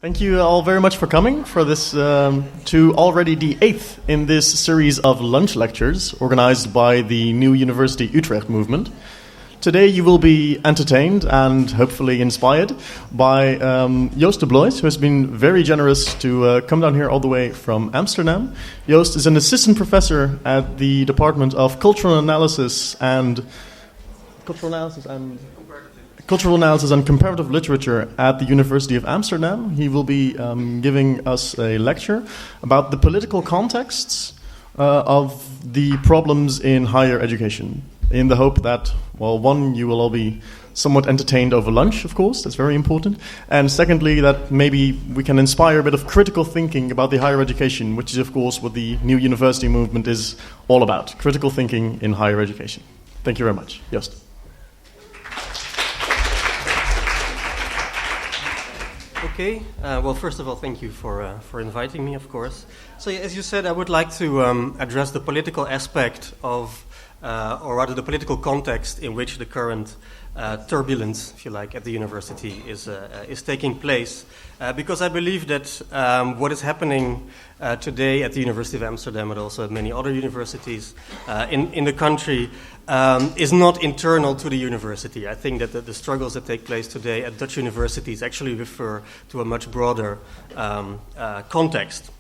Thank you all very much for coming for this to already the 8th in this series of lunch lectures organized by the New University Utrecht movement. Today you will be entertained and hopefully inspired by Joost de Bloois, who has been very generous to come down here all the way from Amsterdam. Joost is an assistant professor at the Department of Cultural Analysis and Comparative Literature at the University of Amsterdam. He will be giving us a lecture about the political contexts of the problems in higher education, in the hope that, well, one, you will all be somewhat entertained over lunch, of course, that's very important, and secondly, that maybe we can inspire a bit of critical thinking about the higher education, which is, of course, what the New University movement is all about, critical thinking in higher education. Thank you very much. Joost. Okay. Well, first of all, thank you for inviting me, of course. So, as you said, I would like to address the political aspect of, or rather the political context in which the current turbulence, if you like, at the university is taking place. Because I believe that what is happening today at the University of Amsterdam, but also at many other universities in the country, is not internal to the university. I think that the struggles that take place today at Dutch universities actually refer to a much broader context.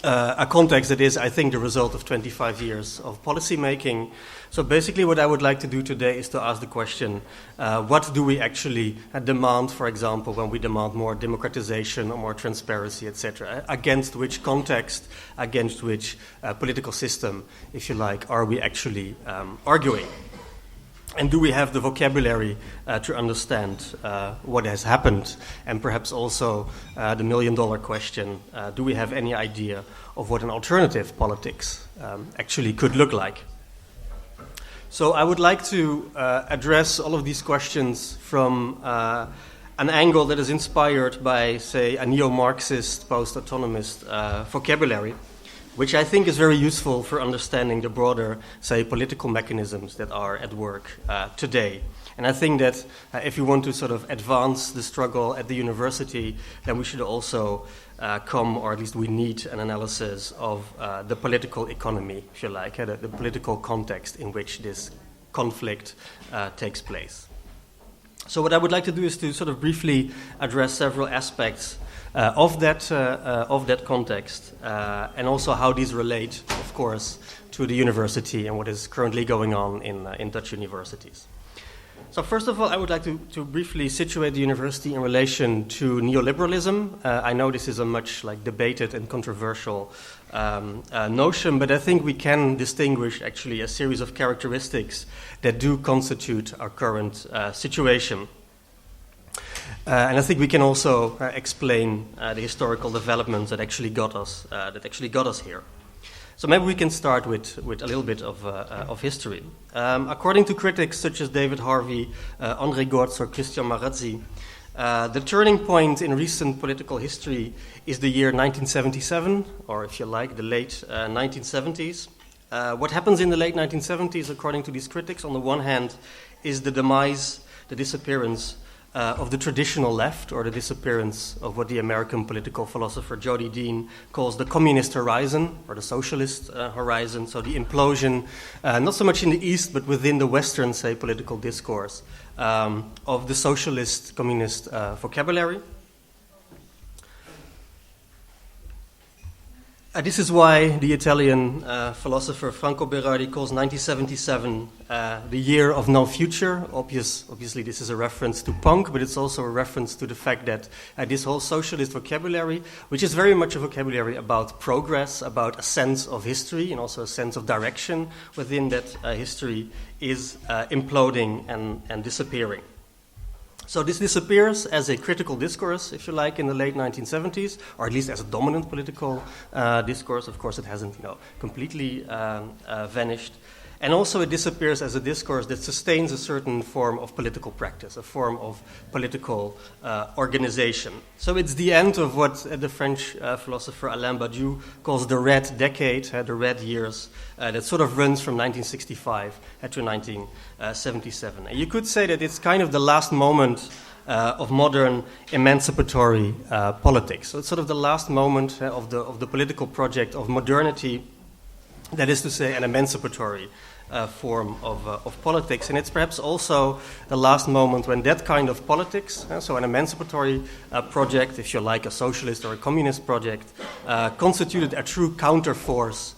A context that is, I think, the result of 25 years of policy making. So basically what I would like to do today is to ask the question, what do we actually demand, for example, when we demand more democratization or more transparency, etc.? Against which context, against which political system, if you like, are we actually arguing? And do we have the vocabulary to understand what has happened? And perhaps also the million-dollar question, do we have any idea of what an alternative politics actually could look like? So I would like to address all of these questions from an angle that is inspired by, say, a neo-Marxist, post-autonomist vocabulary, which I think is very useful for understanding the broader, say, political mechanisms that are at work today. And I think that if you want to sort of advance the struggle at the university, then we should also or at least we need an analysis of the political economy, if you like, the political context in which this conflict takes place. So what I would like to do is to sort of briefly address several aspects of that context, and also how these relate, of course, to the university and what is currently going on in Dutch universities. So first of all, I would like to briefly situate the university in relation to neoliberalism. I know this is a much debated and controversial notion, but I think we can distinguish actually a series of characteristics that do constitute our current situation. And I think we can also explain the historical developments that actually got us here. So maybe we can start with a little bit of history. According to critics such as David Harvey, André Gortz, or Christian Marazzi, the turning point in recent political history is the year 1977, or if you like, the late 1970s. What happens in the late 1970s, according to these critics, on the one hand, is the demise, the disappearance of the traditional left, or the disappearance of what the American political philosopher Jody Dean calls the communist horizon, or the socialist horizon, so the implosion, not so much in the East, but within the Western, say, political discourse, of the socialist, communist vocabulary. This is why the Italian philosopher Franco Berardi calls 1977 the year of no future. Obviously, this is a reference to punk, but it's also a reference to the fact that this whole socialist vocabulary, which is very much a vocabulary about progress, about a sense of history, and also a sense of direction within that history, is imploding and disappearing. So this disappears as a critical discourse, if you like, in the late 1970s, or at least as a dominant political discourse. Of course, it hasn't, completely vanished. And also it disappears as a discourse that sustains a certain form of political practice, a form of political organization. So it's the end of what the French philosopher Alain Badiou calls the red decade, the red years, that sort of runs from 1965 to 1977. And you could say that it's kind of the last moment of modern emancipatory politics. So it's sort of the last moment of the political project of modernity, that is to say, an emancipatory form of politics. And it's perhaps also the last moment when that kind of politics, so an emancipatory project, if you like, a socialist or a communist project, constituted a true counterforce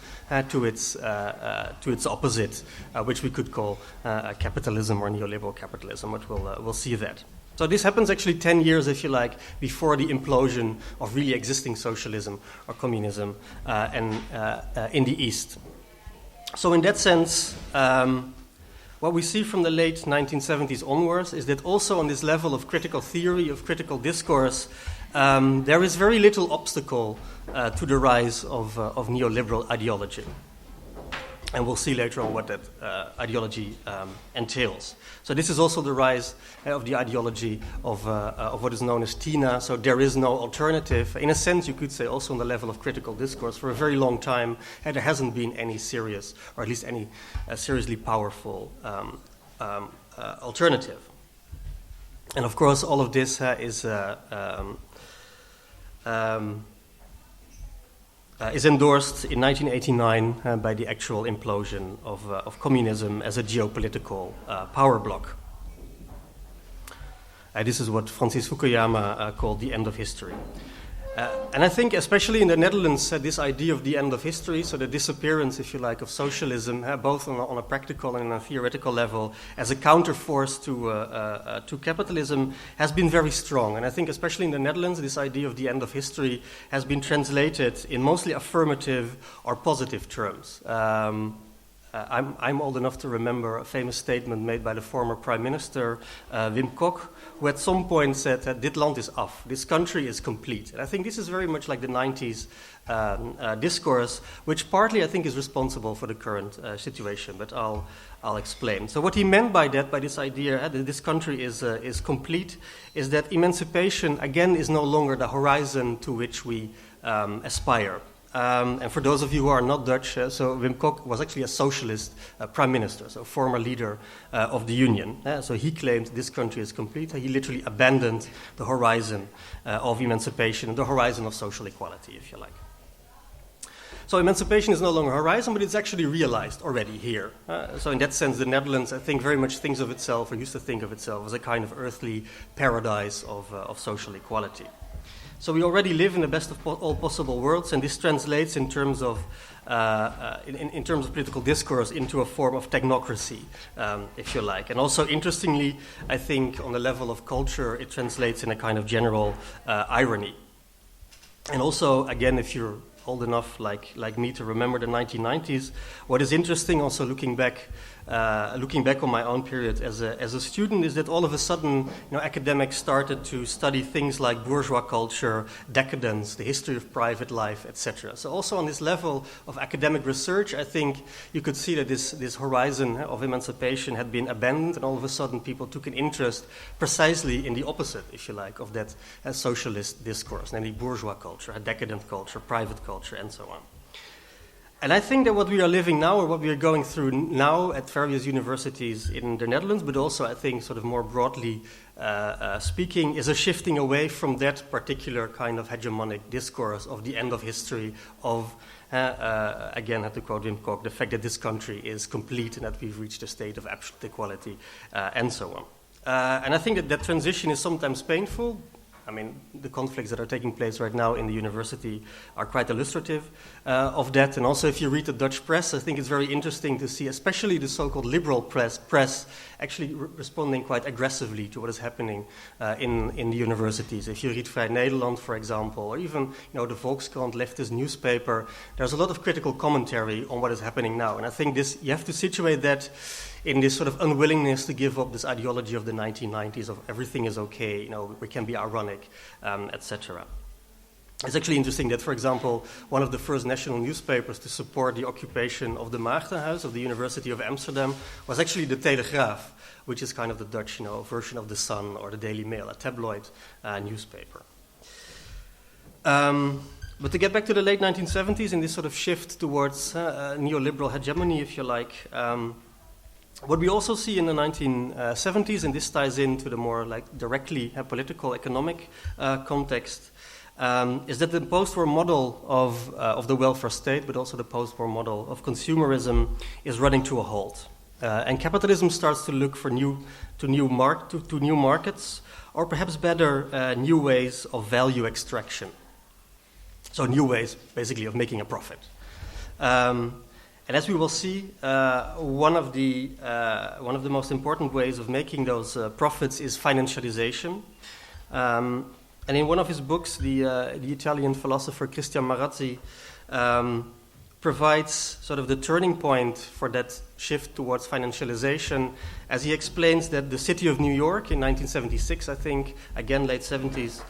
to its opposite, which we could call capitalism or neoliberal capitalism, but we'll see that. So this happens actually 10 years, if you like, before the implosion of really existing socialism or communism in the East. So in that sense, what we see from the late 1970s onwards is that also on this level of critical theory, of critical discourse, there is very little obstacle to the rise of neoliberal ideology. And we'll see later on what that ideology entails. So this is also the rise of the ideology of what is known as TINA, so there is no alternative. In a sense, you could say also on the level of critical discourse, for a very long time, there hasn't been any serious, or at least any seriously powerful alternative. And of course, all of this is endorsed in 1989 by the actual implosion of communism as a geopolitical power bloc. This is what Francis Fukuyama called the end of history. And I think especially in the Netherlands, this idea of the end of history, so the disappearance, if you like, of socialism, both on a practical and on a theoretical level, as a counterforce to capitalism, has been very strong. And I think especially in the Netherlands, this idea of the end of history has been translated in mostly affirmative or positive terms. I'm old enough to remember a famous statement made by the former Prime Minister, Wim Kok, who at some point said that dit land is af, this country is complete. And I think this is very much like the 90s discourse, which partly I think is responsible for the current situation, but I'll explain. So what he meant by that, by this idea that this country is complete, is that emancipation, again, is no longer the horizon to which we aspire. And for those of you who are not Dutch, so Wim Kok was actually a socialist prime minister, so former leader of the Union. So he claimed this country is complete. He literally abandoned the horizon of emancipation, the horizon of social equality, if you like. So emancipation is no longer a horizon, but it's actually realized already here. So in that sense, the Netherlands, I think, very much thinks of itself, or used to think of itself, as a kind of earthly paradise of social equality. So we already live in the best of all possible worlds, and this translates in terms of in terms of political discourse into a form of technocracy, if you like. And also, interestingly, I think on the level of culture, it translates in a kind of general irony. And also, again, if you're old enough, like me, to remember the 1990s, what is interesting, also looking back on my own period as a student, is that all of a sudden, academics started to study things like bourgeois culture, decadence, the history of private life, etc. So also on this level of academic research, I think you could see that this horizon of emancipation had been abandoned, and all of a sudden people took an interest precisely in the opposite, if you like, of that socialist discourse, namely bourgeois culture, a decadent culture, private culture, and so on. And I think that what we are living now, or what we are going through now at various universities in the Netherlands, but also I think sort of more broadly speaking, is a shifting away from that particular kind of hegemonic discourse of the end of history, of, again, I have to quote Wim Kok, the fact that this country is complete and that we've reached a state of absolute equality, and so on. And I think that transition is sometimes painful. I mean, the conflicts that are taking place right now in the university are quite illustrative of that. And also, if you read the Dutch press, I think it's very interesting to see, especially the so-called liberal press actually responding quite aggressively to what is happening in the universities. If you read Vrij Nederland, for example, or even the Volkskrant, leftist newspaper, there's a lot of critical commentary on what is happening now. And I think you have to situate that in this sort of unwillingness to give up this ideology of the 1990s of everything is okay, we can be ironic, etc. It's actually interesting that, for example, one of the first national newspapers to support the occupation of the Maagdenhuis of the University of Amsterdam was actually the Telegraaf, which is kind of the Dutch, version of the Sun or the Daily Mail, a tabloid newspaper. But to get back to the late 1970s and this sort of shift towards neoliberal hegemony, if you like, What we also see in the 1970s, and this ties into the more directly political economic context, is that the post-war model of the welfare state, but also the post-war model of consumerism, is running to a halt. And capitalism starts to look for new markets, or perhaps better, new ways of value extraction. So new ways, basically, of making a profit. And as we will see, one of the most important ways of making those profits is financialization. And in one of his books, the Italian philosopher Christian Marazzi provides sort of the turning point for that shift towards financialization, as he explains that the city of New York in 1976, I think, again late 70s,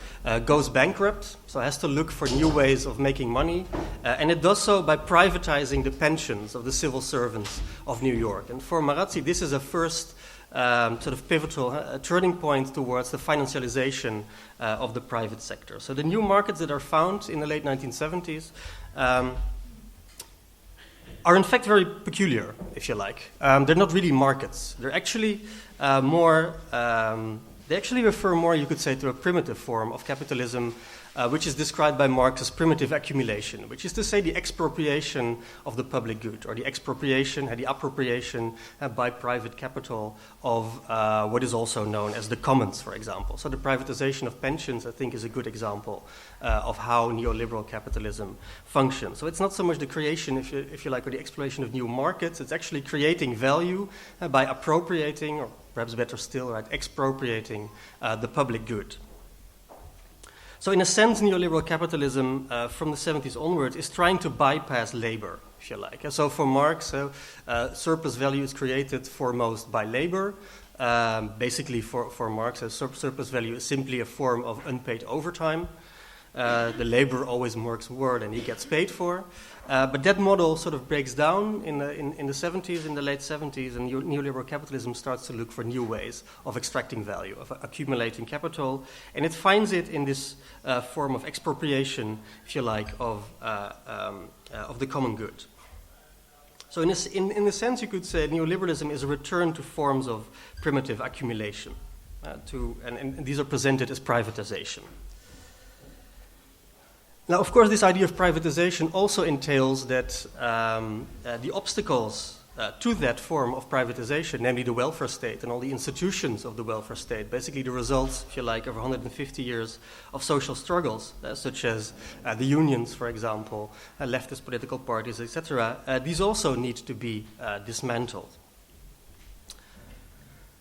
goes bankrupt, so has to look for new ways of making money, and it does so by privatizing the pensions of the civil servants of New York. And for Marazzi, this is a first sort of pivotal turning point towards the financialization of the private sector. So the new markets that are found in the late 1970s are in fact very peculiar, if you like. They're not really markets. They're actually they actually refer more, you could say, to a primitive form of capitalism, which is described by Marx as primitive accumulation, which is to say the expropriation of the public good, or the appropriation by private capital of what is also known as the commons, for example. So the privatization of pensions, I think, is a good example of how neoliberal capitalism functions. So it's not so much the creation, if you like, or the exploration of new markets. It's actually creating value by appropriating, or perhaps better still, right, expropriating the public good. So in a sense, neoliberal capitalism from the 70s onwards is trying to bypass labor, if you like. And so for Marx, surplus value is created foremost by labor. Basically for Marx, surplus value is simply a form of unpaid overtime. The laborer always works more than he gets paid for. But that model sort of breaks down in the 70s, in the late 70s, and neoliberal capitalism starts to look for new ways of extracting value, of accumulating capital, and it finds it in this form of expropriation, if you like, of the common good. So in a sense, you could say neoliberalism is a return to forms of primitive accumulation, and these are presented as privatization. Now, of course, this idea of privatization also entails that the obstacles to that form of privatization, namely the welfare state and all the institutions of the welfare state, basically the results, if you like, of 150 years of social struggles, such as the unions, for example, leftist political parties, etc., these also need to be dismantled.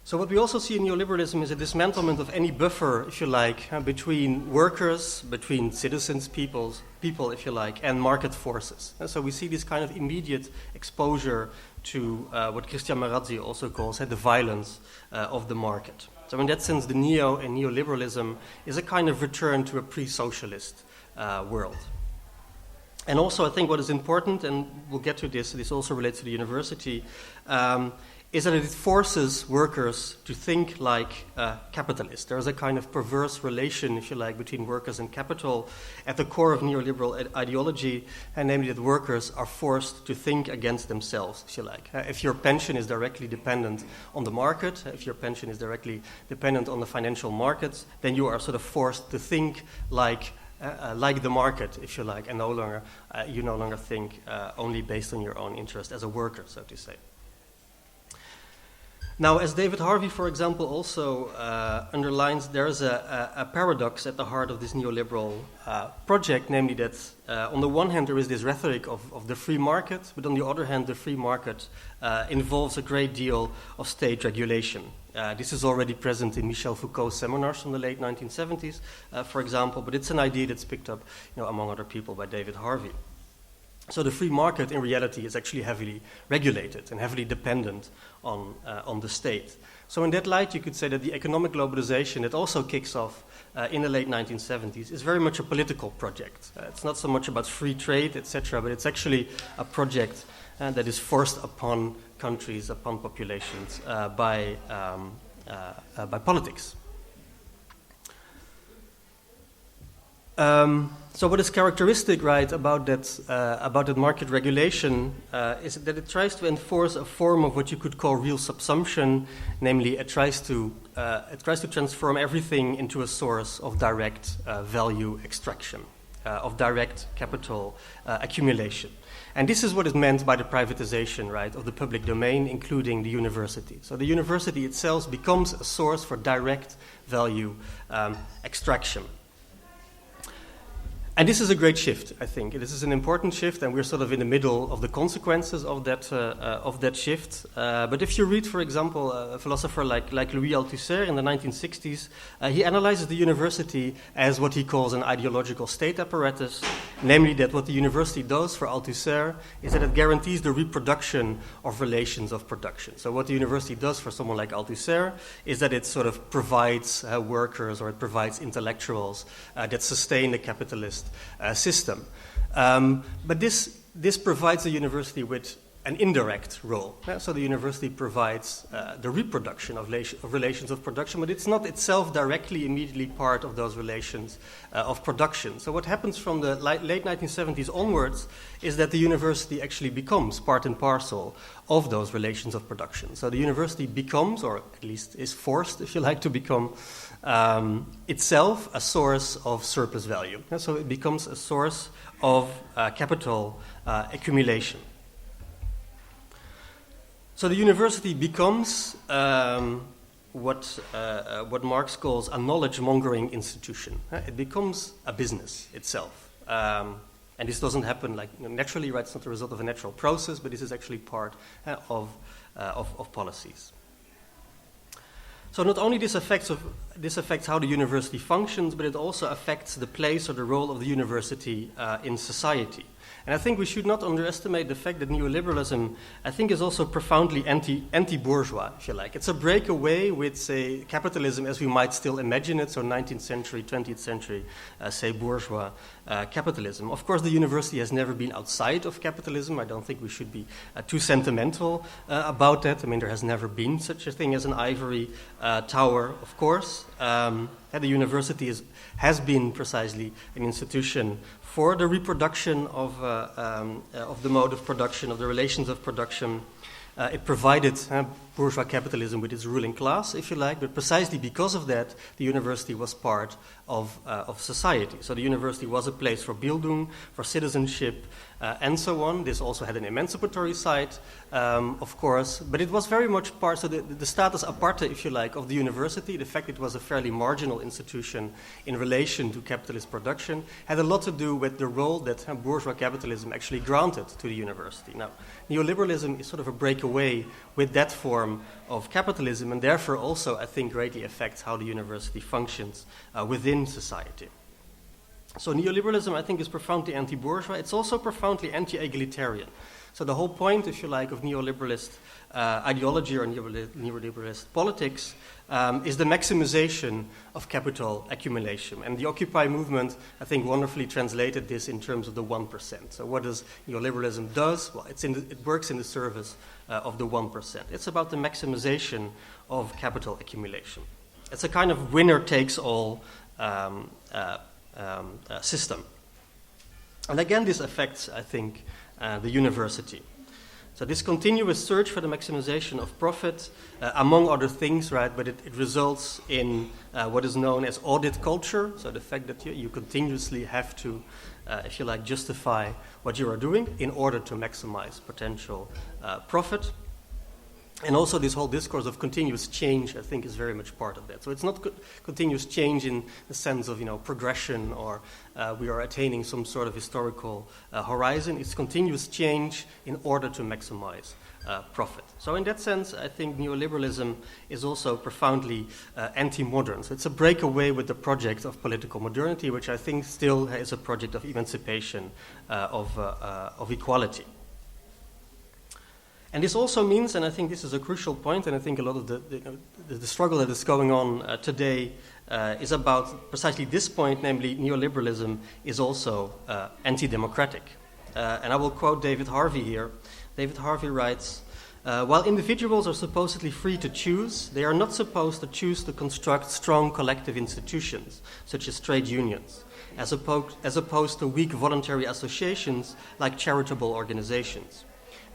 So what we also see in neoliberalism is a dismantlement of any buffer, if you like, between workers, between citizens, people, if you like, and market forces. And so we see this kind of immediate exposure to what Christian Marazzi also calls the violence of the market. So in that sense, the neo and neoliberalism is a kind of return to a pre-socialist world. And also I think what is important, and we'll get to this also relates to the university, is that it forces workers to think like capitalists. There is a kind of perverse relation, if you like, between workers and capital at the core of neoliberal ideology, and namely that workers are forced to think against themselves, if you like. If your pension is directly dependent on the market, if your pension is directly dependent on the financial markets, then you are sort of forced to think like the market, if you like, and you no longer think only based on your own interest as a worker, so to say. Now, as David Harvey, for example, also underlines, there is a paradox at the heart of this neoliberal project, namely that on the one hand there is this rhetoric of the free market, but on the other hand the free market involves a great deal of state regulation. This is already present in Michel Foucault's seminars from the late 1970s, for example, but it's an idea that's picked up, among other people, by David Harvey. So the free market, in reality, is actually heavily regulated and heavily dependent on the state. So in that light, you could say that the economic globalization that also kicks off in the late 1970s is very much a political project. It's not so much about free trade, etc., but it's actually a project that is forced upon countries, upon populations by politics. So what is characteristic, right, about that market regulation is that it tries to enforce a form of what you could call real subsumption, namely it tries to transform everything into a source of direct value extraction, of direct capital accumulation. And this is what is meant by the privatization, right, of the public domain, including the university. So the university itself becomes a source for direct value extraction. And this is a great shift, I think. This is an important shift, and we're sort of in the middle of the consequences of that shift. But if you read, for example, a philosopher like Louis Althusser in the 1960s, he analyzes the university as what he calls an ideological state apparatus, namely that what the university does for Althusser is that it guarantees the reproduction of relations of production. So what the university does for someone like Althusser is that it sort of provides workers, or it provides intellectuals that sustain the capitalist system. But this provides the university with an indirect role. So the university provides the reproduction of relations of production, but it's not itself directly, immediately part of those relations of production. So what happens from the late 1970s onwards is that the university actually becomes part and parcel of those relations of production. So the university becomes, or at least is forced, if you like, to become itself a source of surplus value. So it becomes a source of capital accumulation. So the university becomes what Marx calls a knowledge-mongering institution. It becomes a business itself. And this doesn't happen naturally, right? It's not the result of a natural process, but this is actually part of policies. So not only this affects how the university functions, but it also affects the place or the role of the university in society. And I think we should not underestimate the fact that neoliberalism, I think, is also profoundly anti-bourgeois, if you like. It's a breakaway with, say, capitalism as we might still imagine it, so 19th century, 20th century, say, bourgeois capitalism. Of course, the university has never been outside of capitalism. I don't think we should be too sentimental about that. I mean, there has never been such a thing as an ivory tower, of course. The university has been precisely an institution for the reproduction of the mode of production, of the relations of production. It provided bourgeois capitalism with its ruling class, if you like, but precisely because of that, the university was part of society. So the university was a place for Bildung, for citizenship, and so on. This also had an emancipatory side, of course, but it was very much part, so the status aparte, if you like, of the university, the fact it was a fairly marginal institution in relation to capitalist production, had a lot to do with the role that bourgeois capitalism actually granted to the university. Now, neoliberalism is sort of a breakaway with that form of capitalism, and therefore also, I think, greatly affects how the university functions within society. So neoliberalism, I think, is profoundly anti-bourgeois. It's also profoundly anti-egalitarian. So the whole point, if you like, of neoliberalist ideology or neoliberalist politics is the maximization of capital accumulation. And the Occupy movement, I think, wonderfully translated this in terms of the 1%. So what does neoliberalism does? Well, it works in the service of the 1%. It's about the maximization of capital accumulation. It's a kind of winner-takes-all system. And again, this affects, I think, the university. So this continuous search for the maximization of profit, among other things, right, but it results in what is known as audit culture, so the fact that you continuously have to, if you like, justify what you are doing in order to maximize potential profit. And also this whole discourse of continuous change, I think, is very much part of that. So it's not continuous change in the sense of, progression or we are attaining some sort of historical horizon. It's continuous change in order to maximize profit. So in that sense, I think neoliberalism is also profoundly anti-modern. So it's a breakaway with the project of political modernity, which I think still is a project of emancipation, of equality. And this also means, and I think this is a crucial point, and I think a lot of the struggle that is going on today is about precisely this point, namely neoliberalism is also anti-democratic. And I will quote David Harvey here. David Harvey writes, while individuals are supposedly free to choose, they are not supposed to choose to construct strong collective institutions, such as trade unions. as opposed to weak voluntary associations like charitable organizations.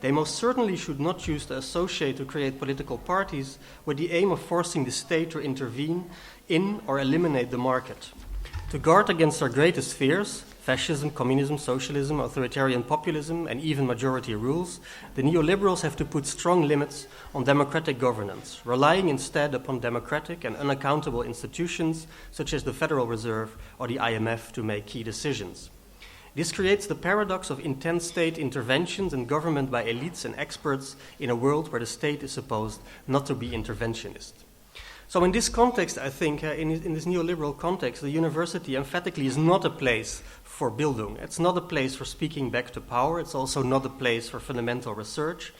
They most certainly should not choose to associate or create political parties with the aim of forcing the state to intervene in or eliminate the market. To guard against our greatest fears, fascism, communism, socialism, authoritarian populism, and even majority rules, the neoliberals have to put strong limits on democratic governance, relying instead upon democratic and unaccountable institutions such as the Federal Reserve or the IMF to make key decisions. This creates the paradox of intense state interventions and government by elites and experts in a world where the state is supposed not to be interventionist. So in this context, I think, in this neoliberal context, the university emphatically is not a place for Bildung. It's not a place for speaking back to power. It's also not a place for fundamental research.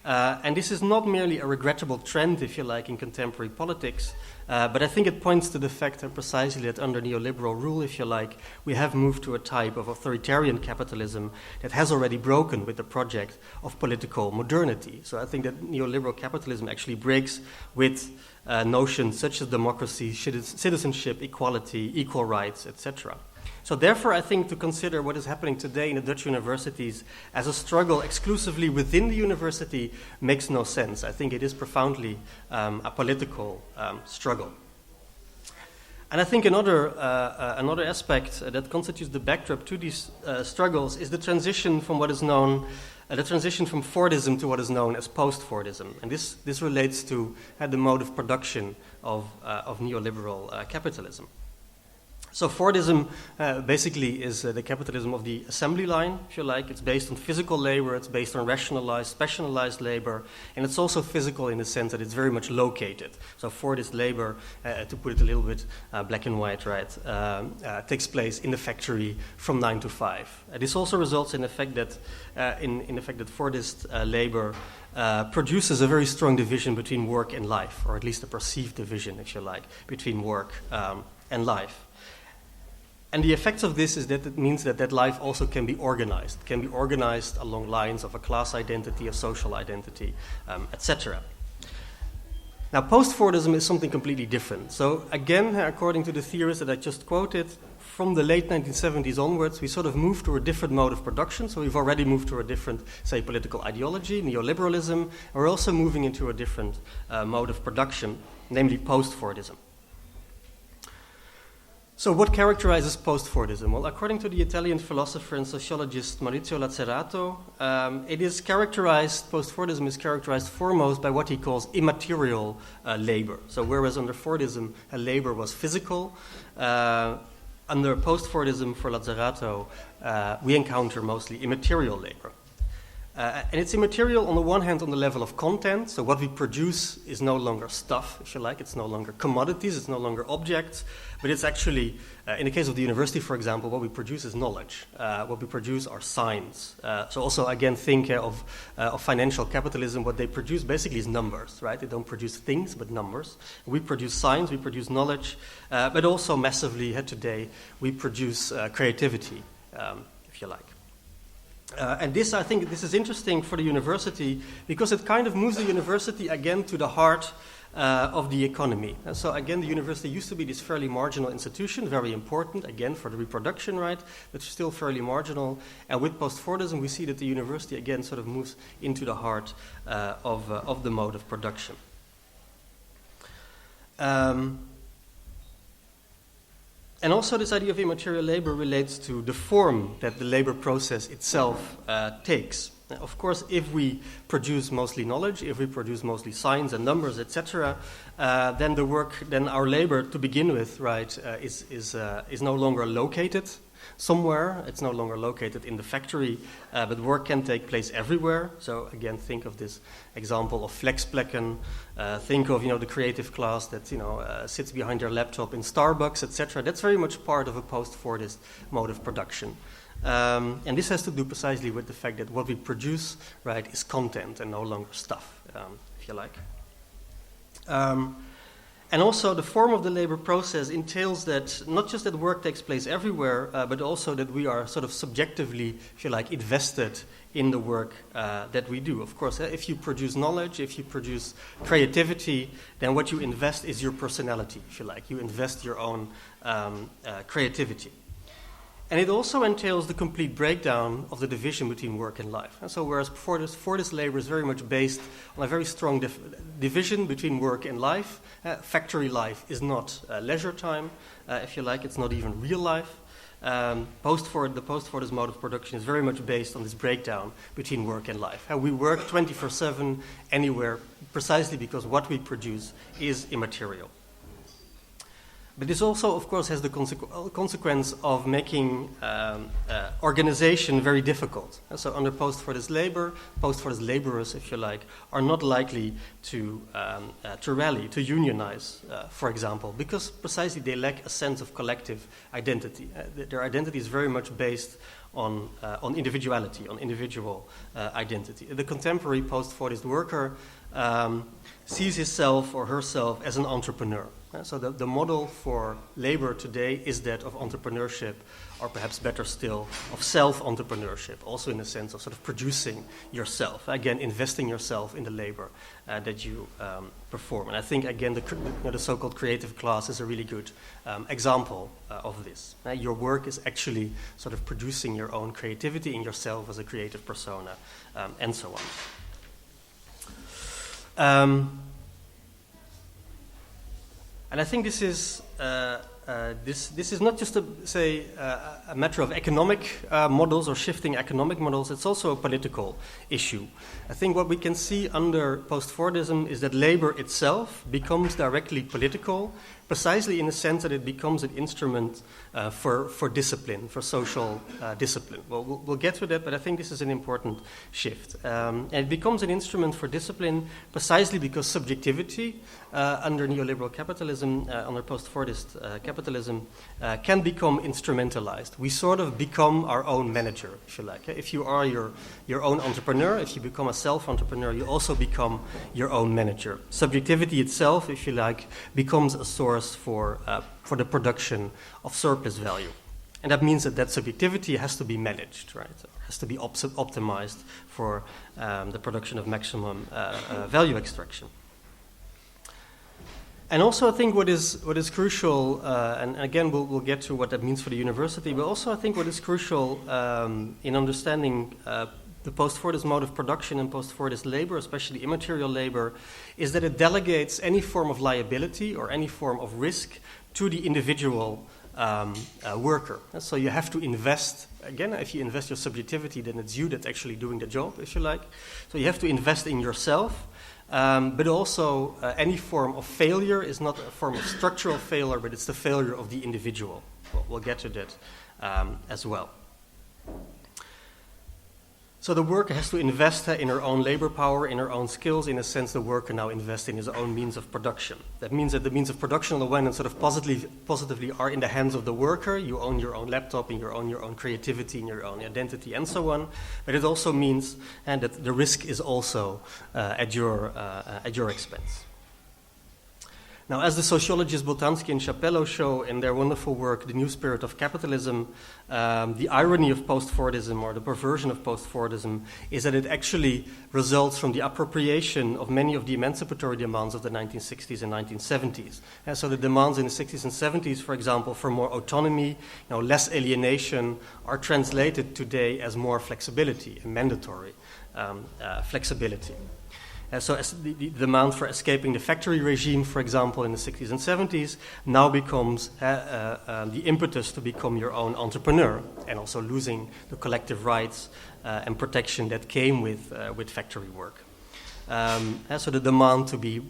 And this is not merely a regrettable trend, if you like, in contemporary politics, but I think it points to the fact that precisely that under neoliberal rule, if you like, we have moved to a type of authoritarian capitalism that has already broken with the project of political modernity. So I think that neoliberal capitalism actually breaks with notions such as democracy, citizenship, equality, equal rights, etc. So therefore, I think to consider what is happening today in the Dutch universities as a struggle exclusively within the university makes no sense. I think it is profoundly a political struggle. And I think another aspect that constitutes the backdrop to these struggles is the transition from what is known, the transition from Fordism to what is known as post-Fordism. And this relates to the mode of production of neoliberal capitalism. So Fordism basically is the capitalism of the assembly line, if you like. It's based on physical labor, it's based on rationalized, specialized labor, and it's also physical in the sense that it's very much located. So Fordist labor, to put it a little bit black and white, right, takes place in the factory from 9 to 5. This also results in the fact that Fordist labor produces a very strong division between work and life, or at least a perceived division, if you like, between work and life. And the effects of this is that it means that life also can be organized. It can be organized along lines of a class identity, a social identity, etc. Now, post-Fordism is something completely different. So again, according to the theorists that I just quoted, from the late 1970s onwards, we sort of moved to a different mode of production. So we've already moved to a different, say, political ideology, neoliberalism. And we're also moving into a different mode of production, namely post-Fordism. So what characterizes post-Fordism? Well, according to the Italian philosopher and sociologist Maurizio Lazzarato, post-Fordism is characterized foremost by what he calls immaterial labor. So whereas under Fordism, labor was physical, under post-Fordism for Lazzarato, we encounter mostly immaterial labor. And it's immaterial on the one hand on the level of content, so what we produce is no longer stuff, if you like, it's no longer commodities, it's no longer objects, but it's actually, in the case of the university, for example, what we produce is knowledge. What we produce are signs. So also, again, think of financial capitalism. What they produce basically is numbers, right? They don't produce things, but numbers. We produce signs, we produce knowledge, but also massively, today, we produce creativity, if you like. And this, I think, this is interesting for the university because it kind of moves the university again to the heart of the economy. And so again, the university used to be this fairly marginal institution, very important, again, for the reproduction right, but still fairly marginal. And with post-Fordism, we see that the university again sort of moves into the heart of the mode of production. And also this idea of immaterial labor relates to the form that the labor process itself takes. Of course, if we produce mostly knowledge, if we produce mostly signs and numbers, etc., then our labor to begin with, right, is no longer located somewhere. It's no longer located in the factory, but work can take place everywhere. So again, think of this example of flexplekken. Think of the creative class that sits behind their laptop in Starbucks, etc. That's very much part of a post-Fordist mode of production. And this has to do precisely with the fact that what we produce, right, is content and no longer stuff, if you like. And also the form of the labor process entails that not just that work takes place everywhere, but also that we are sort of subjectively, if you like, invested in the work that we do. Of course, if you produce knowledge, if you produce creativity, then what you invest is your personality, if you like. You invest your own creativity. And it also entails the complete breakdown of the division between work and life. And so whereas Fordist labor is very much based on a very strong division between work and life, factory life is not leisure time, if you like, it's not even real life. The post-Fordist mode of production is very much based on this breakdown between work and life. We work 24/7 anywhere precisely because what we produce is immaterial. But this also, of course, has the consequence of making organization very difficult. And so under post-Fordist labor, post-Fordist laborers, if you like, are not likely to rally, to unionize, for example, because precisely they lack a sense of collective identity. Their identity is very much based on individuality, on individual identity. The contemporary post-Fordist worker sees himself or herself as an entrepreneur. So the model for labor today is that of entrepreneurship, or perhaps better still, of self-entrepreneurship, also in the sense of sort of producing yourself, again, investing yourself in the labor that you perform. And I think, again, the so-called creative class is a really good example of this. Your work is actually sort of producing your own creativity in yourself as a creative persona, and so on. And I think this is not just a matter of economic models or shifting economic models. It's also a political issue. I think what we can see under post-Fordism is that labor itself becomes directly political, precisely in the sense that it becomes an instrument for discipline, for social discipline. Well, we'll get to that, but I think this is an important shift. And it becomes an instrument for discipline precisely because subjectivity under neoliberal capitalism, under post-Fordist capitalism, can become instrumentalized. We sort of become our own manager, if you like. If you are your own entrepreneur, if you become a self-entrepreneur, you also become your own manager. Subjectivity itself, if you like, becomes a source for the production of surplus value. And that means that subjectivity has to be managed, right? It has to be optimized for the production of maximum value extraction. And also I think what is crucial, and again we'll get to what that means for the university, but also I think what is crucial in understanding the post-Fordist mode of production and post-Fordist labor, especially immaterial labor, is that it delegates any form of liability or any form of risk to the individual worker. And so you have to invest, again, if you invest your subjectivity, then it's you that's actually doing the job, if you like. So you have to invest in yourself, but also any form of failure is not a form of structural failure, but it's the failure of the individual. We'll get to that as well. So the worker has to invest in her own labor power, in her own skills. In a sense, the worker now invests in his own means of production. That means that the means of production on the one hand sort of positively are in the hands of the worker. You own your own laptop and you own your own creativity and your own identity and so on. But it also means that the risk is also at your expense. Now, as the sociologists Boltanski and Chapello show in their wonderful work, The New Spirit of Capitalism, the irony of post-Fordism or the perversion of post-Fordism is that it actually results from the appropriation of many of the emancipatory demands of the 1960s and 1970s. And so the demands in the 60s and 70s, for example, for more autonomy, less alienation, are translated today as more flexibility and mandatory flexibility. So the demand for escaping the factory regime, for example, in the 60s and 70s, now becomes the impetus to become your own entrepreneur, and also losing the collective rights and protection that came with factory work. So the demand to be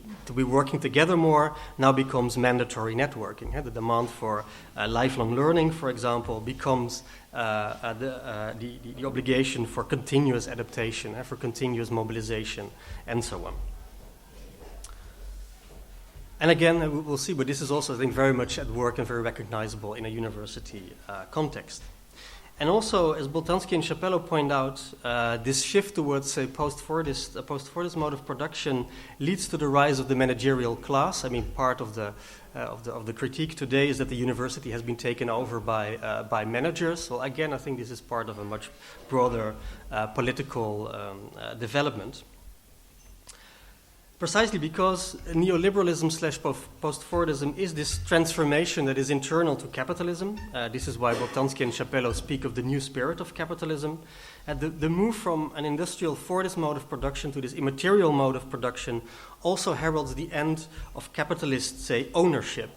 working together more now becomes mandatory networking. The demand for lifelong learning, for example, becomes the obligation for continuous adaptation, for continuous mobilization, and so on. And again, we'll see, but this is also, I think, very much at work and very recognizable in a university context. And also, as Boltanski and Chapello point out, this shift towards a post-Fordist mode of production leads to the rise of the managerial class. I mean, part of the critique today is that the university has been taken over by managers. Well, again, I think this is part of a much broader political development. Precisely because neoliberalism slash post-Fordism is this transformation that is internal to capitalism. This is why Boltanski and Chapello speak of the new spirit of capitalism. The move from an industrial Fordist mode of production to this immaterial mode of production also heralds the end of capitalist, say, ownership.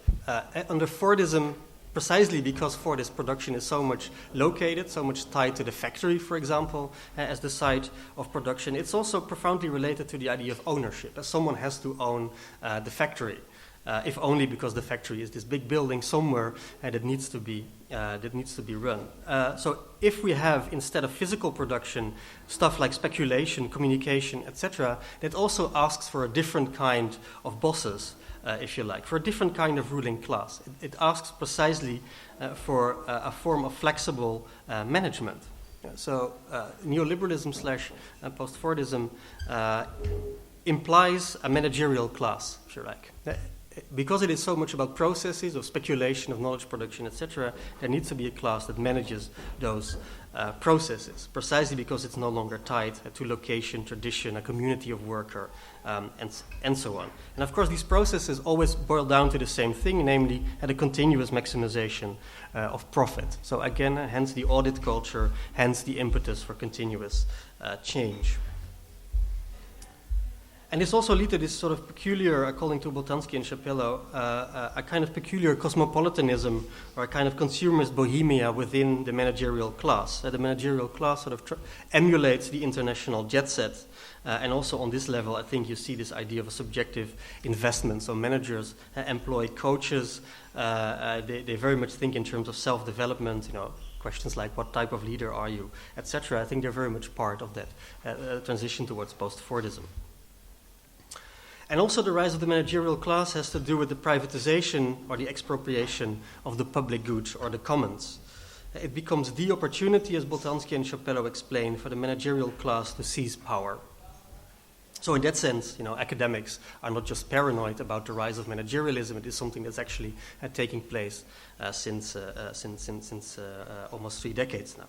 Under Fordism, precisely because Fordist production is so much located, so much tied to the factory, for example, as the site of production, it's also profoundly related to the idea of ownership, as someone has to own the factory, if only because the factory is this big building somewhere that needs to be run. So if we have, instead of physical production, stuff like speculation, communication, etc., that also asks for a different kind of bosses, if you like, for a different kind of ruling class. It asks precisely for a form of flexible management. So neoliberalism slash post-Fordism implies a managerial class, if you like. Because it is so much about processes of speculation, of knowledge production, etc., there needs to be a class that manages those processes, precisely because it's no longer tied to location, tradition, a community of worker, and so on. And of course, these processes always boil down to the same thing, namely a continuous maximization of profit. So again, hence the audit culture, hence the impetus for continuous change. And this also led to this sort of peculiar, according to Boltanski and Chapello, a kind of peculiar cosmopolitanism or a kind of consumerist bohemia within the managerial class. The managerial class sort of emulates the international jet set. And also on this level, I think you see this idea of a subjective investment. So managers employ coaches. They very much think in terms of self-development, questions like what type of leader are you, etc. I think they're very much part of that transition towards post-Fordism. And also the rise of the managerial class has to do with the privatization or the expropriation of the public goods or the commons. It becomes the opportunity, as Boltanski and Chapello explain, for the managerial class to seize power. So in that sense, academics are not just paranoid about the rise of managerialism. It is something that's actually taking place since almost 3 decades now.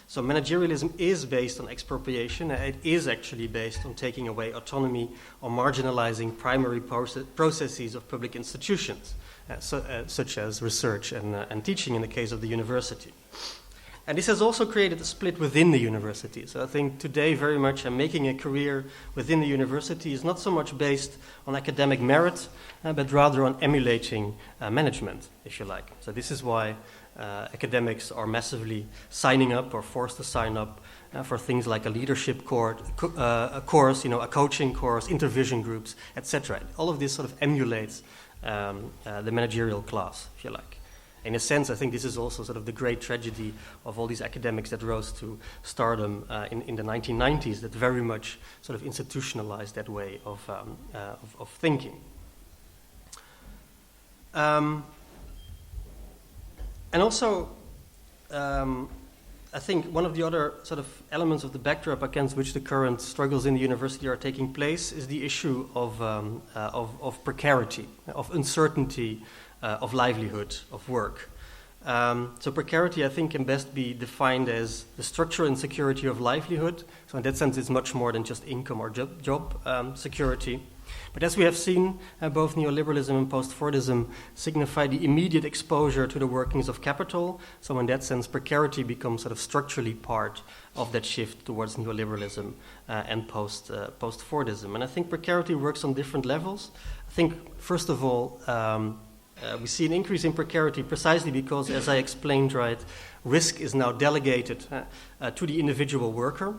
So managerialism is based on expropriation. It is actually based on taking away autonomy or marginalizing primary processes of public institutions, such as research and teaching in the case of the university. And this has also created a split within the university. So I think today very much making a career within the university is not so much based on academic merit, but rather on emulating management, if you like. So this is why academics are massively signing up or forced to sign up for things like a leadership course, a coaching course, intervision groups, etc. All of this sort of emulates the managerial class, if you like. In a sense, I think this is also sort of the great tragedy of all these academics that rose to stardom in the 1990s, that very much sort of institutionalized that way of thinking. And also, I think one of the other sort of elements of the backdrop against which the current struggles in the university are taking place is the issue of precarity, of uncertainty, of livelihood, of work. So precarity, I think, can best be defined as the structural insecurity of livelihood. So in that sense, it's much more than just income or job security. But as we have seen, both neoliberalism and post-Fordism signify the immediate exposure to the workings of capital. So in that sense, precarity becomes sort of structurally part of that shift towards neoliberalism and post-Fordism. And I think precarity works on different levels. I think, first of all, we see an increase in precarity precisely because, as I explained, right, risk is now delegated to the individual worker.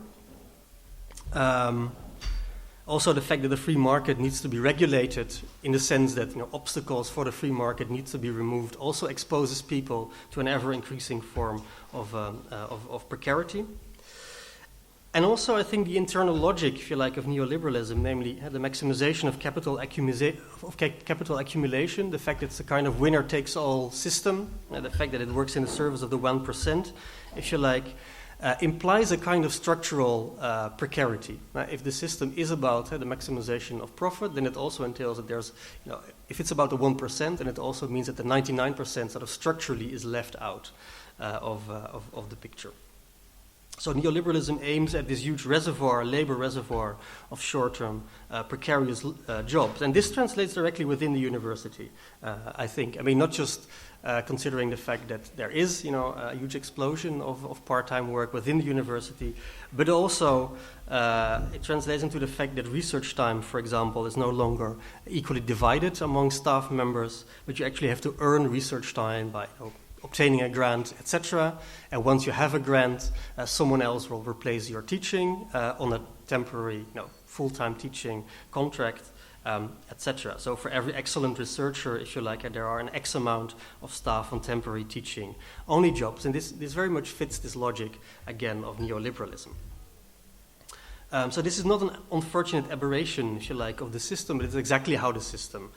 Also, the fact that the free market needs to be regulated in the sense that obstacles for the free market need to be removed also exposes people to an ever-increasing form of precarity. And also, I think the internal logic, if you like, of neoliberalism, namely the maximization of capital accumulation, the fact that it's a kind of winner-takes-all system, the fact that it works in the service of the 1%, if you like, implies a kind of structural precarity. If the system is about the maximization of profit, then it also entails that there's, if it's about the 1%, then it also means that the 99% sort of structurally is left out of the picture. So neoliberalism aims at this huge reservoir, labor reservoir of short-term precarious jobs. And this translates directly within the university, I think. I mean, not just considering the fact that there is, a huge explosion of part-time work within the university, but also it translates into the fact that research time, for example, is no longer equally divided among staff members, but you actually have to earn research time by obtaining a grant, etc. And once you have a grant, someone else will replace your teaching on a temporary, full-time teaching contract, etc. So for every excellent researcher, if you like, there are an X amount of staff on temporary teaching only jobs. And this very much fits this logic, again, of neoliberalism. So this is not an unfortunate aberration, if you like, of the system, but it's exactly how the system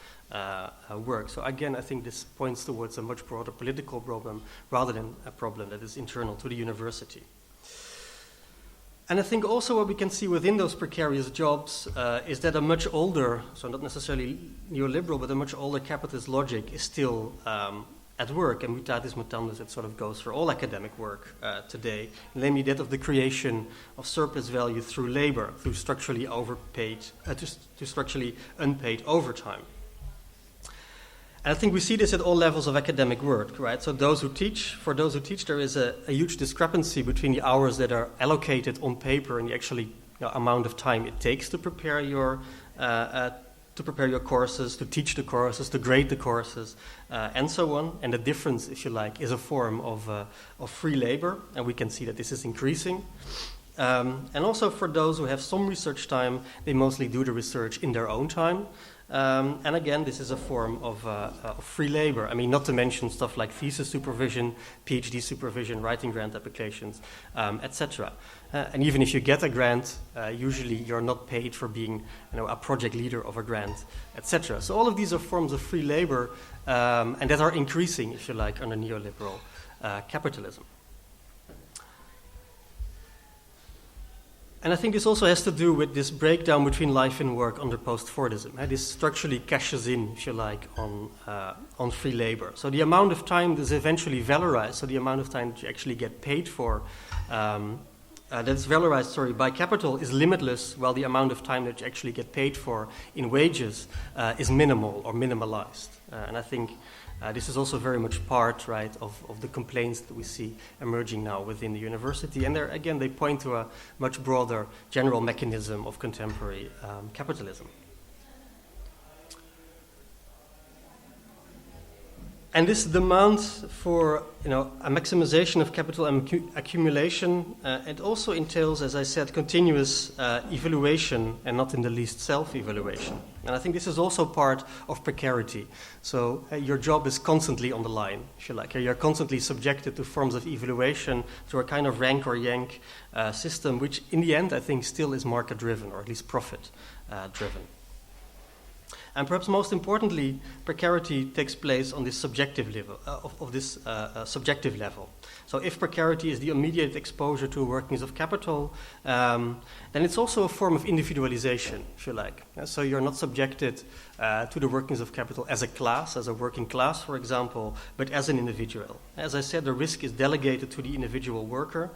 works. So again, I think this points towards a much broader political problem rather than a problem that is internal to the university. And I think also what we can see within those precarious jobs is that a much older, so not necessarily neoliberal, but a much older capitalist logic is still at work, and mutatis mutandis, it sort of goes for all academic work today, namely that of the creation of surplus value through labor, through structurally to structurally unpaid overtime. And I think we see this at all levels of academic work, right? So for those who teach, there is a huge discrepancy between the hours that are allocated on paper and the actually amount of time it takes to prepare your courses, to teach the courses, to grade the courses, and so on. And the difference, if you like, is a form of free labor, and we can see that this is increasing. And also for those who have some research time, they mostly do the research in their own time. And again, this is a form of free labor. I mean, not to mention stuff like thesis supervision, PhD supervision, writing grant applications, etc. And even if you get a grant, usually you're not paid for being, a project leader of a grant, etc. So all of these are forms of free labor, and that are increasing, if you like, under neoliberal capitalism. And I think this also has to do with this breakdown between life and work under post-Fordism. This structurally cashes in, if you like, on free labor. So the amount of time that is eventually valorized, so the amount of time that you actually get paid for, that's valorized, by capital is limitless, while the amount of time that you actually get paid for in wages is minimal or minimalized. And I think this is also very much part, right, of the complaints that we see emerging now within the university. And there, again, they point to a much broader general mechanism of contemporary capitalism. And this demands for a maximization of capital accumulation. It also entails, as I said, continuous evaluation, and not in the least self-evaluation. And I think this is also part of precarity. So your job is constantly on the line, if you like. You're constantly subjected to forms of evaluation through a kind of rank or yank system, which in the end I think still is market-driven, or at least profit-driven. And perhaps most importantly, precarity takes place on this subjective level, subjective level. So if precarity is the immediate exposure to workings of capital, then it's also a form of individualization, if you like. So you're not subjected to the workings of capital as a class, as a working class, for example, but as an individual. As I said, the risk is delegated to the individual worker.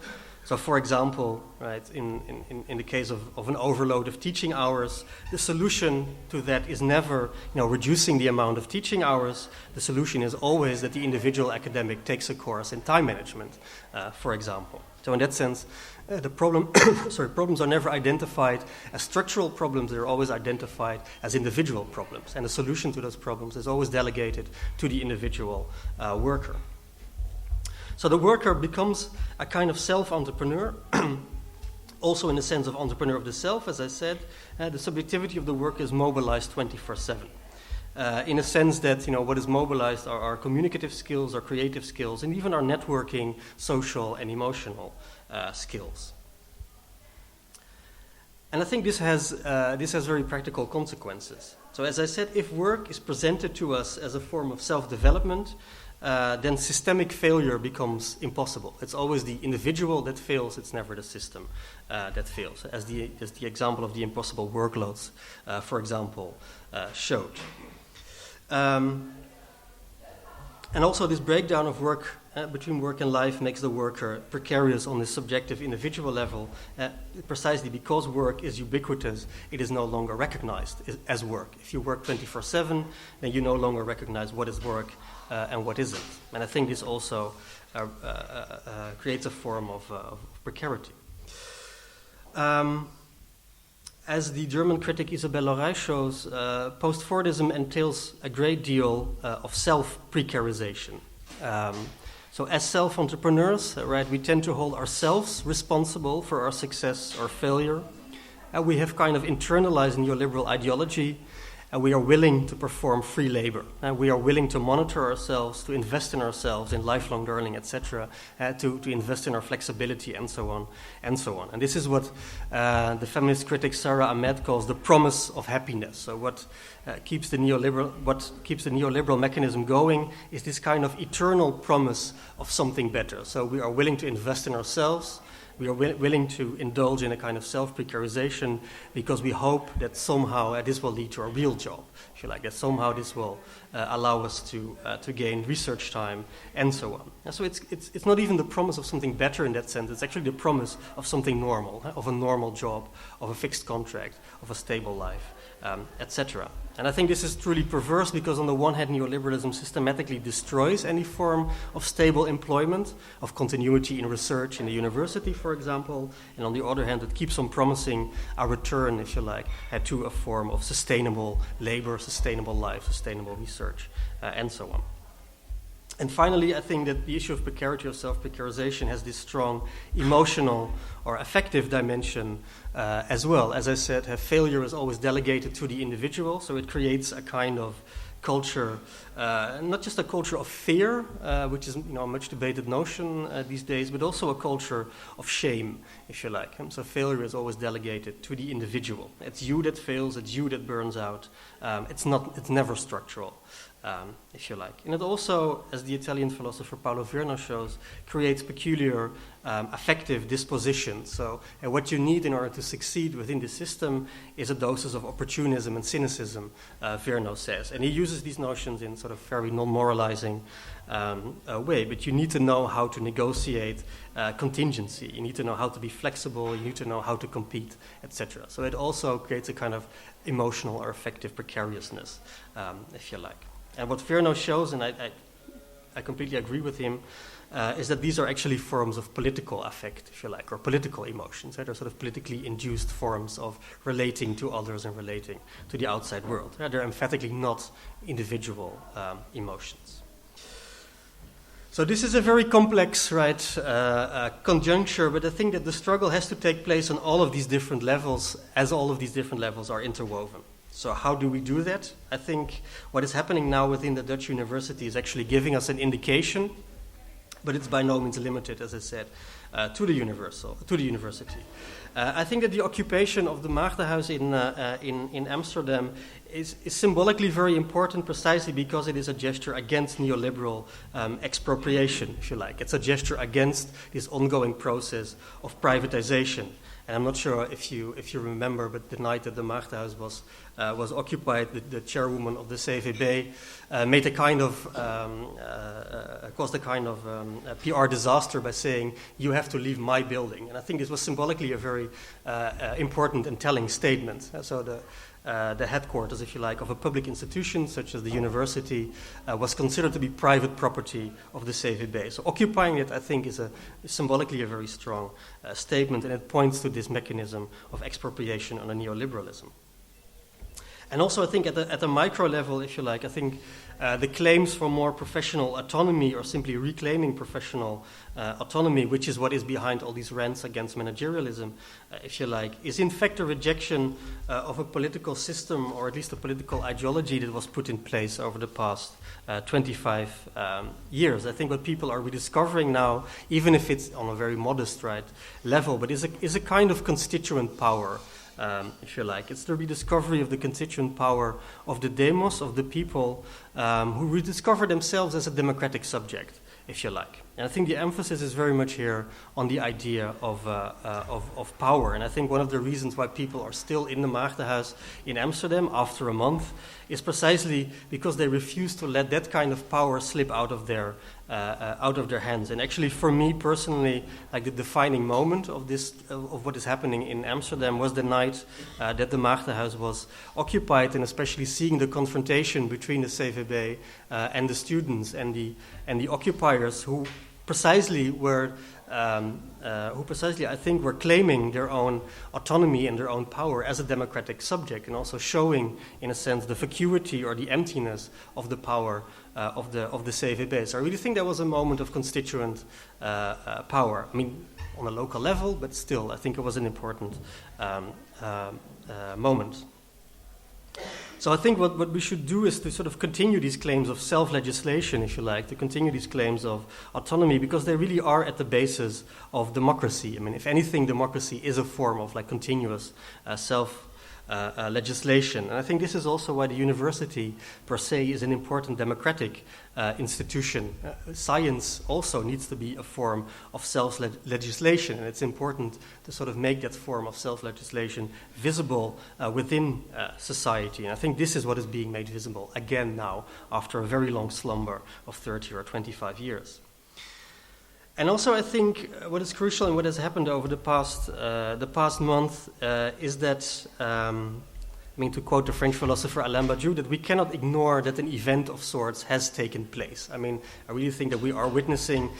So, for example, right, in the case of an overload of teaching hours, the solution to that is never, reducing the amount of teaching hours. The solution is always that the individual academic takes a course in time management, for example. So, in that sense, the problems are never identified as structural problems. They're always identified as individual problems, and the solution to those problems is always delegated to the individual worker. So the worker becomes a kind of self-entrepreneur, also in the sense of entrepreneur of the self, as I said. The subjectivity of the worker is mobilized 24/7. In a sense that, what is mobilized are our communicative skills, our creative skills, and even our networking, social, and emotional skills. And I think this has very practical consequences. So as I said, if work is presented to us as a form of self-development, then systemic failure becomes impossible. It's always the individual that fails, it's never the system that fails, as the example of the impossible workloads, for example, showed. And also this breakdown of work between work and life makes the worker precarious on this subjective individual level, precisely because work is ubiquitous. It is no longer recognized as work. If you work 24/7, then you no longer recognize what is work and what isn't. And I think this also creates a form of precarity. As the German critic Isabelle Lorey shows, post-Fordism entails a great deal of self-precarization. So as self-entrepreneurs, right, we tend to hold ourselves responsible for our success or failure. We have kind of internalized neoliberal ideology, and we are willing to perform free labor. We are willing to monitor ourselves, to invest in ourselves, in lifelong learning, etc., to invest in our flexibility, and so on, and so on. And this is what the feminist critic Sarah Ahmed calls the promise of happiness. So what keeps the neoliberal mechanism going is this kind of eternal promise of something better. So we are willing to invest in ourselves. We are willing to indulge in a kind of self-precarization because we hope that somehow this will lead to a real job, if you like, that somehow this will allow us to gain research time and so on. And so it's not even the promise of something better in that sense. It's actually the promise of something normal, of a normal job, of a fixed contract, of a stable life, etc. And I think this is truly perverse because on the one hand, neoliberalism systematically destroys any form of stable employment, of continuity in research in the university, for example, and on the other hand, it keeps on promising a return, if you like, to a form of sustainable labor, sustainable life, sustainable research, and so on. And finally, I think that the issue of precarity or self-precarization has this strong emotional or affective dimension as well. As I said, failure is always delegated to the individual, so it creates a kind of culture, not just a culture of fear, which is a much debated notion these days, but also a culture of shame, if you like. And so failure is always delegated to the individual. It's you that fails, it's you that burns out. It's never structural. If you like. And it also, as the Italian philosopher Paolo Virno shows, creates peculiar affective dispositions. So what you need in order to succeed within the system is a doses of opportunism and cynicism, Virno says. And he uses these notions in sort of very non-moralizing way, but you need to know how to negotiate contingency. You need to know how to be flexible. You need to know how to compete, etc. So it also creates a kind of emotional or affective precariousness, if you like. And what Virno shows, and I completely agree with him, is that these are actually forms of political affect, if you like, or political emotions. Right? They're sort of politically induced forms of relating to others and relating to the outside world. Right? They're emphatically not individual emotions. So this is a very complex, conjuncture, but I think that the struggle has to take place on all of these different levels, as all of these different levels are interwoven. So how do we do that? I think what is happening now within the Dutch university is actually giving us an indication, but it's by no means limited, as I said, to the university. I think that the occupation of the Maagdenhuis in Amsterdam is symbolically very important precisely because it is a gesture against neoliberal expropriation, if you like. It's a gesture against this ongoing process of privatization. And I'm not sure if you remember, but the night that the Maagdenhuis was occupied, the chairwoman of the CVB made a kind of caused a kind of PR disaster by saying, "You have to leave my building." And I think this was symbolically a very important and telling statement. So the headquarters, if you like, of a public institution such as the university was considered to be private property of the CVB. So occupying it, I think, is symbolically a very strong statement, and it points to this mechanism of expropriation under neoliberalism. And also, I think at the micro level, if you like, I think the claims for more professional autonomy or simply reclaiming professional autonomy, which is what is behind all these rants against managerialism, if you like, is in fact a rejection of a political system or at least a political ideology that was put in place over the past 25 years. I think what people are rediscovering now, even if it's on a very modest level, but is a kind of constituent power. If you like. It's the rediscovery of the constituent power of the demos, of the people who rediscover themselves as a democratic subject, if you like. And I think the emphasis is very much here on the idea of power. And I think one of the reasons why people are still in the Maagdenhuis in Amsterdam after a month is precisely because they refuse to let that kind of power slip out of their hands. And actually, for me personally, like the defining moment of this, of what is happening in Amsterdam, was the night that the Maagdenhuis was occupied, and especially seeing the confrontation between the CVB and the students and the occupiers who precisely I think were claiming their own autonomy and their own power as a democratic subject, and also showing, in a sense, the vacuity or the emptiness of the power of the CVB. So I really think that was a moment of constituent power. I mean, on a local level, but still, I think it was an important moment. So I think what we should do is to sort of continue these claims of self-legislation, if you like, to continue these claims of autonomy, because they really are at the basis of democracy. I mean, if anything, democracy is a form of like continuous legislation. And I think this is also why the university per se is an important democratic institution. Science also needs to be a form of self-legislation, and it's important to sort of make that form of self-legislation visible within society. And I think this is what is being made visible again now after a very long slumber of 30 or 25 years. And also, I think what is crucial and what has happened over the past month is that, I mean, to quote the French philosopher Alain Badiou, that we cannot ignore that an event of sorts has taken place. I mean, I really think that we are witnessing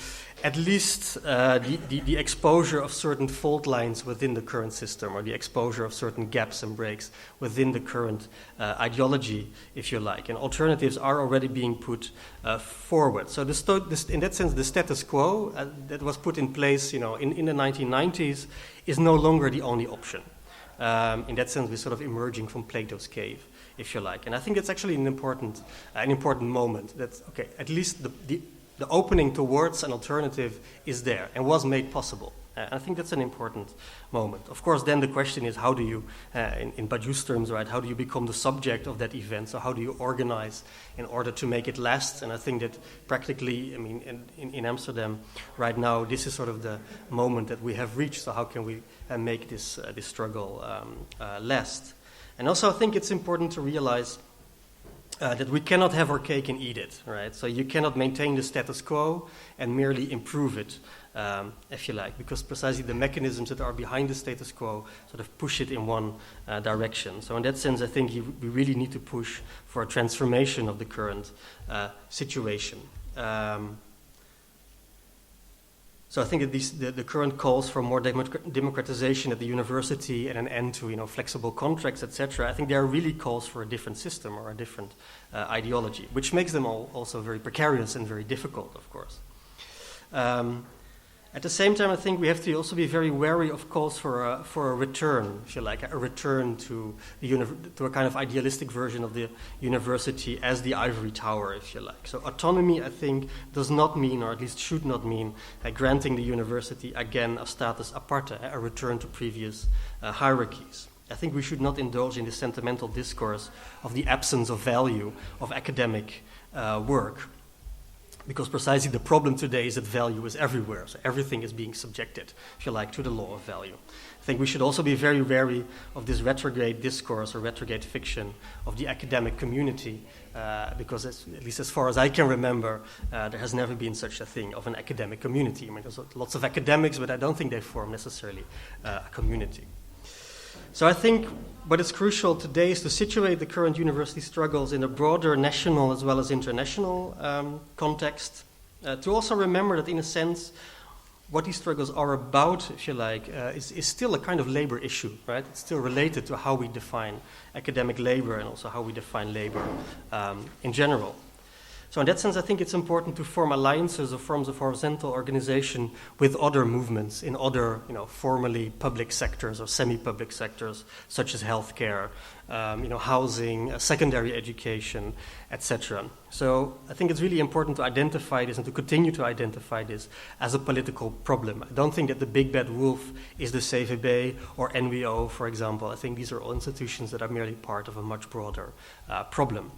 at least the exposure of certain fault lines within the current system, or the exposure of certain gaps and breaks within the current ideology, if you like. And alternatives are already being put forward. So in that sense, the status quo that was put in place, in the 1990s is no longer the only option. In that sense, we're sort of emerging from Plato's cave, if you like. And I think it's actually an important moment that, okay, at least the opening towards an alternative is there and was made possible. I think that's an important moment. Of course, then the question is, how do you, in Badiou's terms, right, how do you become the subject of that event? So how do you organize in order to make it last? And I think that practically, I mean, in Amsterdam right now, this is sort of the moment that we have reached. So how can we make this struggle last? And also, I think it's important to realize that we cannot have our cake and eat it, right? So you cannot maintain the status quo and merely improve it, if you like, because precisely the mechanisms that are behind the status quo sort of push it in one direction. So in that sense, I think we really need to push for a transformation of the current situation. So I think that the current calls for more democratization at the university and an end to flexible contracts, etc. I think they are really calls for a different system or a different ideology, which makes them all also very precarious and very difficult, of course. At the same time, I think we have to also be very wary of calls for a return, if you like, a return to a kind of idealistic version of the university as the ivory tower, if you like. So autonomy, I think, does not mean, or at least should not mean, granting the university again a status aparte, a return to previous hierarchies. I think we should not indulge in the sentimental discourse of the absence of value of academic work. Because precisely the problem today is that value is everywhere. So everything is being subjected, if you like, to the law of value. I think we should also be very wary of this retrograde discourse or retrograde fiction of the academic community, because at least as far as I can remember, there has never been such a thing of an academic community. I mean, there's lots of academics, but I don't think they form necessarily a community. So I think what is crucial today is to situate the current university struggles in a broader national as well as international context, to also remember that in a sense what these struggles are about, if you like, is still a kind of labor issue, right? It's still related to how we define academic labor and also how we define labor in general. So in that sense, I think it's important to form alliances or forms of horizontal organization with other movements in other, formally public sectors or semi-public sectors, such as healthcare, housing, secondary education, etc. So I think it's really important to identify this and to continue to identify this as a political problem. I don't think that the big bad wolf is the CVB or NWO, for example. I think these are all institutions that are merely part of a much broader problem.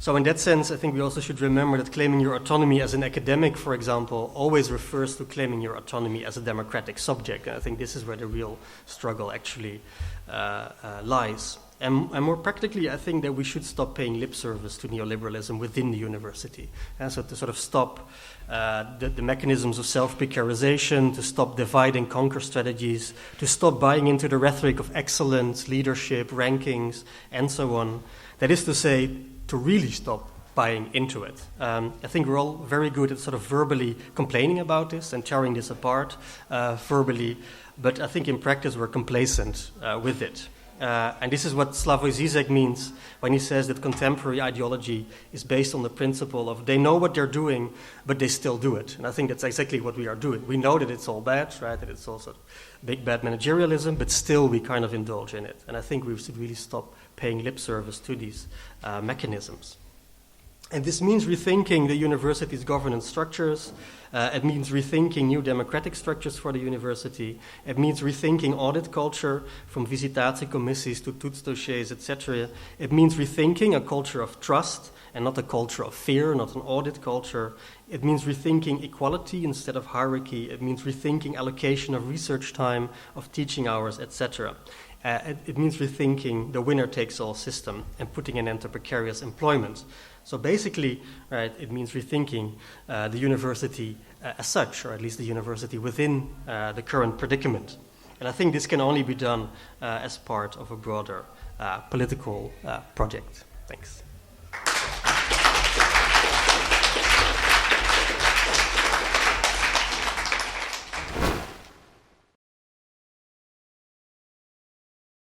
So in that sense, I think we also should remember that claiming your autonomy as an academic, for example, always refers to claiming your autonomy as a democratic subject. And I think this is where the real struggle actually lies. And more practically, I think that we should stop paying lip service to neoliberalism within the university. And so to sort of stop the mechanisms of self-precarization, to stop divide and conquer strategies, to stop buying into the rhetoric of excellence, leadership, rankings, and so on. That is to say, to really stop buying into it. I think we're all very good at sort of verbally complaining about this and tearing this apart verbally, but I think in practice we're complacent with it. And this is what Slavoj Zizek means when he says that contemporary ideology is based on the principle of they know what they're doing, but they still do it. And I think that's exactly what we are doing. We know that it's all bad, right? That it's also big bad managerialism, but still we kind of indulge in it. And I think we should really stop paying lip service to these mechanisms. And this means rethinking the university's governance structures. It means rethinking new democratic structures for the university. It means rethinking audit culture, from visitatiecommissies to toetsdossiers, etc. It means rethinking a culture of trust and not a culture of fear, not an audit culture. It means rethinking equality instead of hierarchy. It means rethinking allocation of research time, of teaching hours, etc. It means rethinking the winner-takes-all system and putting an end to precarious employment. So basically, right, it means rethinking the university as such, or at least the university within the current predicament. And I think this can only be done as part of a broader political project. Thanks.